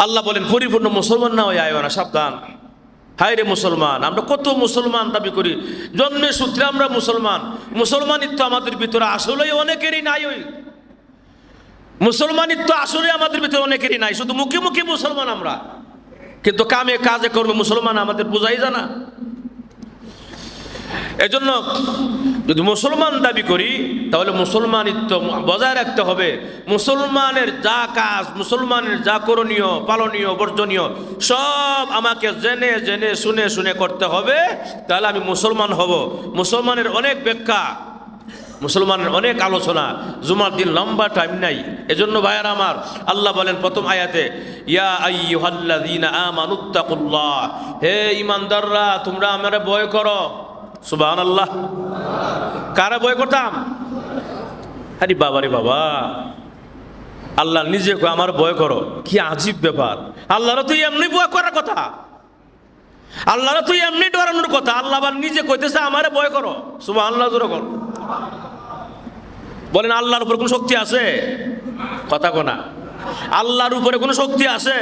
আল্লাহ বলেন পরিপূর্ণ মুসলমান না হয়ে আয়ো না, সাবধান। হায় রে মুসলমান, আমরা কত মুসলমান দাবি করি, জন্মের সূত্রে আমরা মুসলমান। মুসলমানিত্ব আমাদের ভিতরে আসলেই অনেকেরই নাই। ওই মুসলমানিত্ব আসলে আমাদের ভিতরে অনেকেরই নাই, শুধু মুখে মুখে মুসলমান আমরা, কিন্তু কামে কাজে করবে মুসলমান আমাদের বোঝাই জানা। এজন্য যদি মুসলমান দাবি করি তাহলে মুসলমানিত্ব বজায় রাখতে হবে। মুসলমানের যা কাজ, মুসলমানের যা করণীয়, পালনীয়, বর্জনীয় সব আমাকে জেনে জেনে শুনে শুনে করতে হবে, তাহলে আমি মুসলমান হব। মুসলমানের অনেক ব্যাখ্যা, মুসলমানের অনেক আলোচনা, জুমার দিন লম্বা টাইম নাই। এজন্য ভাইয়ার আমার, আল্লাহ বলেন প্রথম আয়াতে, ইয়া আইয়ুহাল্লাযীনা আমানুত্তাকুল্লাহ, হে ঈমানদাররা তোমরা আমারে ভয় করো। সুবহানাল্লাহ। কারা ভয় করতাম? আরে বাবা রে বাবা, আল্লাহ নিজে কয় আমার ভয় করো, কি আজীব ব্যাপার। আল্লাহর তো এমনি ভয় করার কথা, আল্লাহর তো এমনি ডরানোর কথা, আল্লাহ আবার নিজে কইতেছে আমারে ভয় করো। সুবহানাল্লাহ জোরে কর। বলেন আল্লাহর উপরে কোনো শক্তি আছে? কথা কোনা, আল্লাহর উপরে কোনো শক্তি আছে?